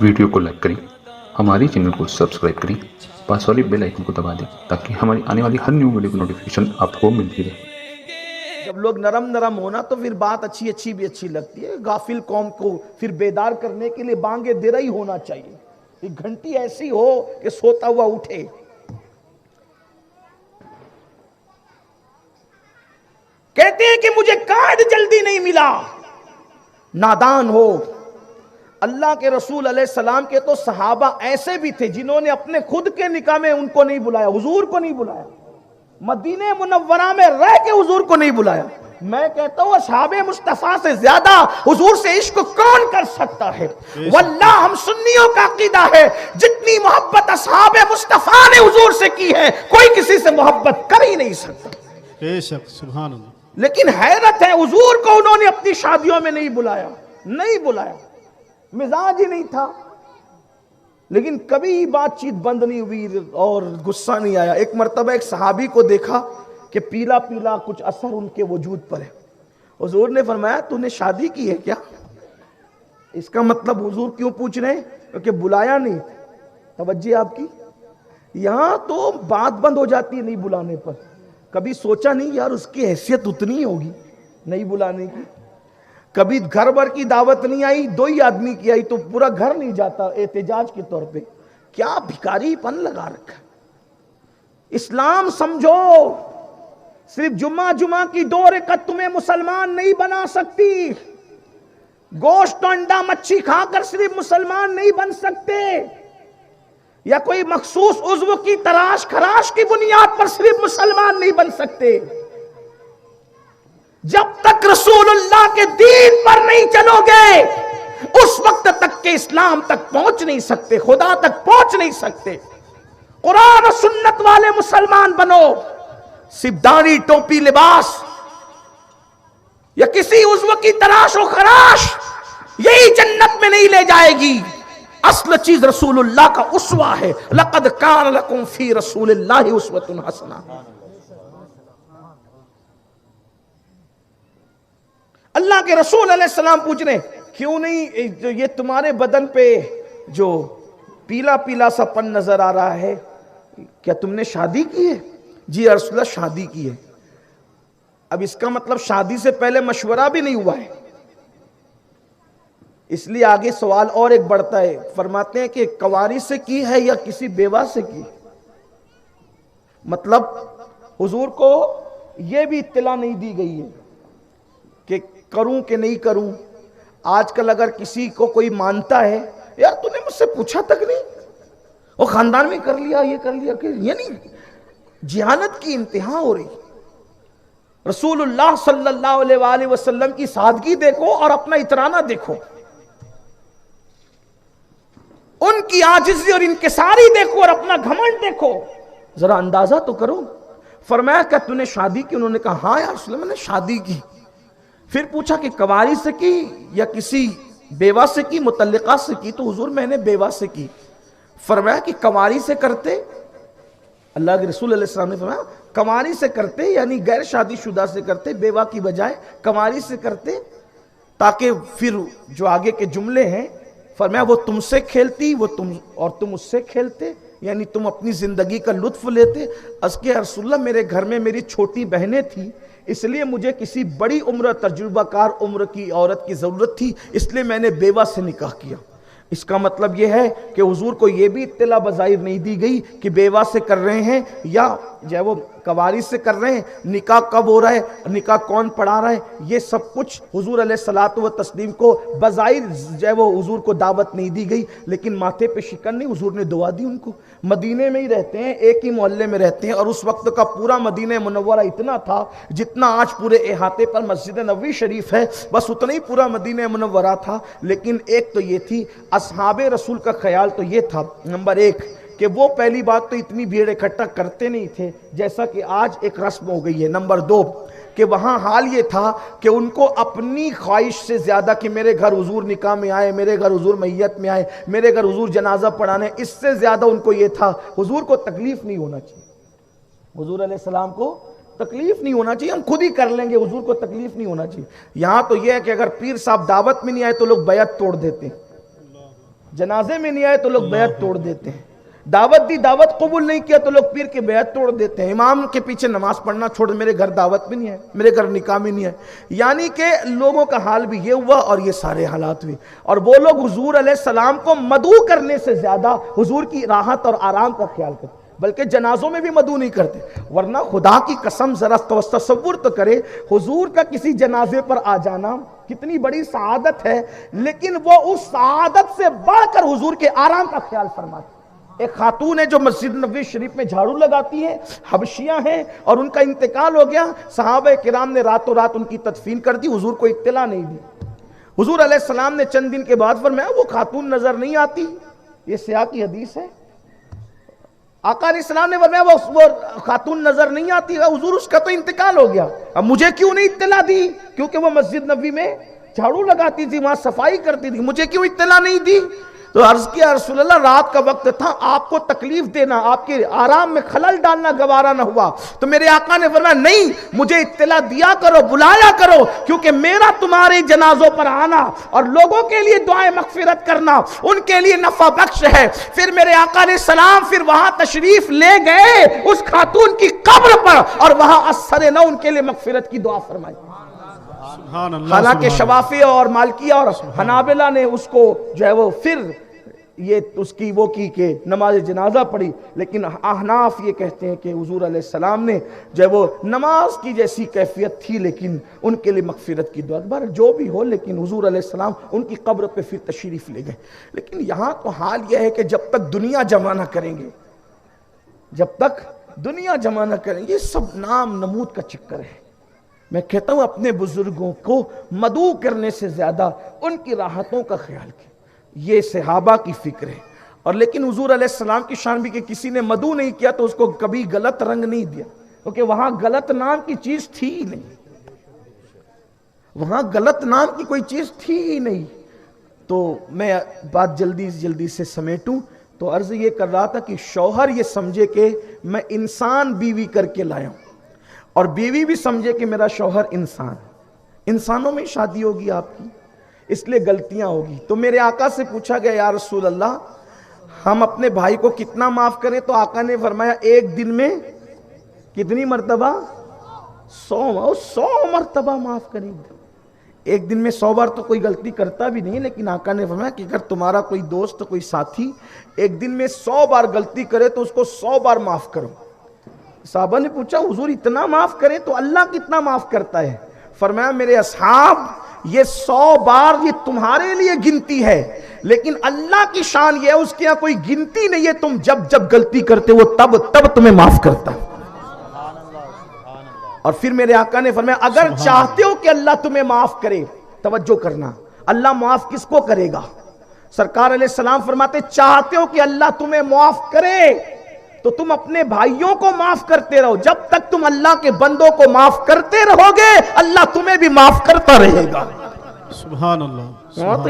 Video को like करें, हमारे चैनल को सब्सक्राइब करें, पास वाले बेल आइकन को दबा दें ताकि हमारी आने वाली हर न्यू वीडियो की नोटिफिकेशन आपको मिलती रहे। जब लोग नरम नरम होना तो फिर बात अच्छी अच्छी भी अच्छी लगती है। गाफिल कौम को फिर बेदार करने के लिए बांगे दिरा ही होना चाहिए, एक घंटी ऐसी हो कि सोता हुआ उठे। कहते हैं कि मुझे कार्ड जल्दी नहीं मिला, नादान हो। अल्लाह के रसूल अलैहिस्सलाम के तो सहाबा ऐसे भी थे जिन्होंने अपने खुद के निकाह में उनको नहीं बुलाया, हुजूर को नहीं बुलाया, मदीने मुनव्वरा में रह के हुजूर को नहीं बुलाया। मैं कहता हूं असहाबे मुस्तफा से ज्यादा हुजूर से इश्क कौन कर सकता है। वल्लाह हम सुन्नियों का अकीदा है, जितनी मोहब्बत असहाबे मुस्तफा ने हुजूर से की है कोई किसी से मोहब्बत कर ही नहीं सकता। बेशक, सुभान अल्लाह। लेकिन हैरत है हुजूर को उन्होंने अपनी शादियों में नहीं बुलाया, नहीं बुलाया, मिजाज ही नहीं था। लेकिन कभी बातचीत बंद नहीं हुई और गुस्सा नहीं आया। एक मर्तबा एक सहाबी को देखा कि पीला पीला कुछ असर उनके वजूद पर है। हुजूर ने फरमाया तूने शादी की है क्या? इसका मतलब हुजूर क्यों पूछ रहे हैं? क्योंकि बुलाया नहीं। तवज्जो आपकी, यहां तो बात बंद हो जाती है नहीं बुलाने पर। कभी सोचा नहीं यार उसकी हैसियत उतनी ही होगी नहीं बुलाने की। कभी घर भर की दावत नहीं आई, दो ही आदमी की आई तो पूरा घर नहीं जाता एहतजाज के तौर पे। क्या भिखारीपन लगा रखा। इस्लाम समझो, सिर्फ जुम्मा की 2 रकात तुम्हें मुसलमान नहीं बना सकती। गोश्त अंडा मच्छी खाकर सिर्फ मुसलमान नहीं बन सकते, या कोई मखसूस उज़्व की तराश खराश की बुनियाद पर सिर्फ मुसलमान नहीं बन सकते। जब तक रसूलुल्लाह के दीन पर नहीं चलोगे उस वक्त तक के इस्लाम तक पहुंच नहीं सकते, खुदा तक पहुंच नहीं सकते। कुरान और सुन्नत वाले मुसलमान बनो। सिर्फ दाढ़ी टोपी लिबास या किसी उज़्व की तराश और खराश यही जन्नत में नहीं ले जाएगी। असल चीज रसूलुल्लाह का उस्वा है। लक़द कान लकुम फी रसूलिल्लाहि उस्वतुन हसना। अल्लाह के रसूल अलैहिस्सलाम पूछ रहे क्यों नहीं जो ये तुम्हारे बदन पे जो पीला पीला सा पन नजर आ रहा है, क्या तुमने शादी की है? जी या रसूलल्लाह शादी की है। अब इसका मतलब शादी से पहले मशवरा भी नहीं हुआ है। इसलिए आगे सवाल और एक बढ़ता है, फरमाते हैं कि कवारी से की है या किसी बेवा से की। मतलब हुजूर को यह भी इत्तला नहीं दी गई है कि करूं कि नहीं करूं। आजकल अगर किसी को कोई मानता है, यार तूने मुझसे पूछा तक नहीं, वो खानदान में कर लिया, ये कर लिया, कि ये नहीं, जिहालत की इंतहा हो रही। रसूलुल्लाह सल्लल्लाहु अलैहि वसल्लम की सादगी देखो और अपना इतराना देखो, उनकी आजिज़ी और इनकिसारी देखो और अपना घमंड देखो, जरा अंदाजा तो करो। फरमाया क्या तूने शादी की? उन्होंने कहा हाँ यार रसूल मैंने शादी की। फिर पूछा कि कवारी से की या किसी बेवा से की, मुतल्लिका से की? तो हुजूर मैंने बेवा से की। फरमाया कि कवारी से करते? अल्लाह के रसूल अलैहि सलाम ने फरमाया कवारी से करते यानी गैर शादीशुदा से करते, बेवा की बजाय कवारी से करते, ताकि फिर जो आगे के जुमले हैं फरमाया वो तुमसे खेलती, वो तुम उससे खेलते, यानी तुम अपनी जिंदगी का लुत्फ लेते। अस्के रसूलल्लाह मेरे घर में मेरी छोटी बहनें थी, इसलिए मुझे किसी बड़ी उम्र तजुर्बाकार उम्र की औरत की जरूरत थी, इसलिए मैंने बेवा से निकाह किया। इसका मतलब यह है कि हुजूर को यह भी इत्तला बज़ाहिर नहीं दी गई कि बेवा से कर रहे हैं या जो वो कवारी से कर रहे हैं, निकाह कब हो रहा है, निकाह कौन पढ़ा रहा है, ये सब कुछ हुजूर अलैहिस्सलातु व तस्लीम को बज़ाहिर जो वो हुजूर को दावत नहीं दी गई। लेकिन माथे पे शिकन नहीं, हुजूर ने दुआ दी उनको। मदीने में ही रहते हैं, एक ही मोहल्ले में रहते हैं, और उस वक्त का पूरा मदीना मुनव्वरा इतना था जितना आज पूरे अहाते पर मस्जिद नबवी शरीफ है, बस उतना ही पूरा मदीना मुनव्वरा था। लेकिन एक तो ये थी, असहाबे रसूल का ख्याल तो ये था, नंबर 1 कि वो पहली बात तो इतनी भीड़ इकट्ठा करते नहीं थे जैसा कि आज एक रस्म हो गई है। नंबर 2 कि वहाँ हाल ये था कि उनको अपनी ख्वाहिश से ज़्यादा कि मेरे घर हुजूर निकाह में आए, मेरे घर हुजूर मैयत में आए, मेरे घर हुजूर जनाजा पढ़ाने, इससे ज़्यादा उनको ये था हुजूर को तकलीफ़ नहीं होना चाहिए, हुजूर अलैहिस्सलाम को तकलीफ नहीं होना चाहिए, हम खुद ही कर लेंगे, हुजूर को तकलीफ नहीं होना चाहिए। यहां तो यह है कि अगर पीर साहब दावत में नहीं आए तो लोग बैत तोड़ देते हैं, जनाजे में नहीं आए तो लोग बैत तोड़ देते हैं, दावत दी दावत कबूल नहीं किया तो लोग पीर के बैत तोड़ देते हैं, इमाम के पीछे नमाज पढ़ना छोड़, मेरे घर दावत भी नहीं है, मेरे घर निकाह भी नहीं है। यानी कि लोगों का हाल भी ये हुआ और ये सारे हालात हुए। और वो लोग हुजूर अलैहिस्सलाम को मदऊ करने से ज्यादा हुजूर की राहत और आराम का ख्याल करते, बल्कि जनाजों में भी मदऊ नहीं करते। वरना खुदा की कसम जरा तसव्वुर तो करे, हुजूर का किसी जनाजे पर आ जाना कितनी बड़ी सआदत है, लेकिन वो उस सआदत से बढ़कर हुजूर के आराम का ख्याल फरमाते। एक खातून है जो मस्जिद नबवी शरीफ में झाड़ू लगाती है, हबशियां हैं, और उनका इंतकाल हो गया। सहाबा किराम ने रातों रात उनकी तदफीन कर दी, हुजूर को इत्तला नहीं दी। हुजूर अलैहिस्सलाम ने चंद दिन के बाद फरमाया वो खातून नजर नहीं आती, ये सियाह की हदीस है। आका अलैहिस्सलाम ने फरमाया वो खातून नजर नहीं आती, हुजूर उसका तो इंतकाल हो गया, अब मुझे क्यों नहीं इत्तला दी? क्योंकि वो मस्जिद नबवी में झाड़ू लगाती थी, वहां सफाई करती थी, मुझे क्यों इत्तला नहीं दी? तो अर्ज किया रसूल अल्लाह रात का वक्त था, आपको तकलीफ देना, आपके आराम में खलल डालना गवारा न हुआ। तो मेरे आका ने फरमाया नहीं, मुझे इत्तला दिया करो, बुलाया करो, क्योंकि मेरा तुम्हारे जनाजों पर आना और लोगों के लिए दुआएं मगफिरत करना उनके लिए नफा बख्श है। फिर मेरे आका ने सलाम फिर वहां तशरीफ ले गए उस खातून की कब्र पर, और वहां असर न उनके लिए मगफिरत की दुआ फरमाई। हालांकि शवाफी और मालकिया और हनाबिला ने उसको जो है वो फिर ये उसकी वो की कि नमाज जनाजा पढ़ी, लेकिन अहनाफ ये कहते हैं कि हुजूर अलैहिस्सलाम ने जो है वो नमाज की जैसी कैफियत थी, लेकिन उनके लिए मगफिरत की दुआ। बार जो भी हो, लेकिन हुजूर अलैहिस्सलाम उनकी कब्र पे फिर तशरीफ ले गए। लेकिन यहाँ तो हाल यह है कि जब तक दुनिया जमाना करेंगे, जब तक दुनिया जमाना करेंगे, सब नाम नमूद का चक्कर है। मैं कहता हूं अपने बुजुर्गों को मदऊ करने से ज्यादा उनकी राहतों का ख्याल किया, ये सहाबा की फिक्र है। और लेकिन हुजूर अलैहिस्सलाम की शान भी कि किसी ने मदऊ नहीं किया तो उसको कभी गलत रंग नहीं दिया, क्योंकि वहां गलत नाम की चीज थी ही नहीं, वहां गलत नाम की कोई चीज थी ही नहीं। तो मैं बात जल्दी से समेटूं तो अर्ज ये कर रहा था कि शौहर ये समझे कि मैं इंसान बीवी करके लाया हूं, और बीवी भी समझे कि मेरा शौहर इंसान। इंसानों में शादी होगी आपकी, इसलिए गलतियां होगी। तो मेरे आका से पूछा गया या रसूल अल्लाह, हम अपने भाई को कितना माफ करें? तो आका ने फरमाया एक दिन में कितनी मर्तबा? 100 मर्तबा माफ करेंगे। एक दिन में 100 बार तो कोई गलती करता भी नहीं, लेकिन आका ने फरमाया कि अगर तुम्हारा कोई दोस्त, कोई साथी एक दिन में 100 बार गलती करे तो उसको 100 बार माफ करो। साहबा ने पूछा हुजूर इतना माफ करें तो अल्लाह कितना माफ करता है? फरमाया मेरे असहाब, ये 100 बार ये तुम्हारे लिए गिनती है, लेकिन अल्लाह की शान ये है उसके यहाँ कोई गिनती नहीं है। तुम जब जब गलती करते हो तब तुम्हें माफ करता है। और फिर मेरे आका ने फरमाया अगर चाहते हो कि अल्लाह तुम्हें माफ करे, तवज्जो करना, अल्लाह माफ किसको करेगा? सरकार अलैहिस्सलाम फरमाते चाहते हो कि अल्लाह तुम्हें माफ करे तो तुम अपने भाइयों को माफ करते रहो। जब तक तुम अल्लाह के बंदों को माफ करते रहोगे, अल्लाह तुम्हें भी माफ करता रहेगा। सुभान अल्लाह। तो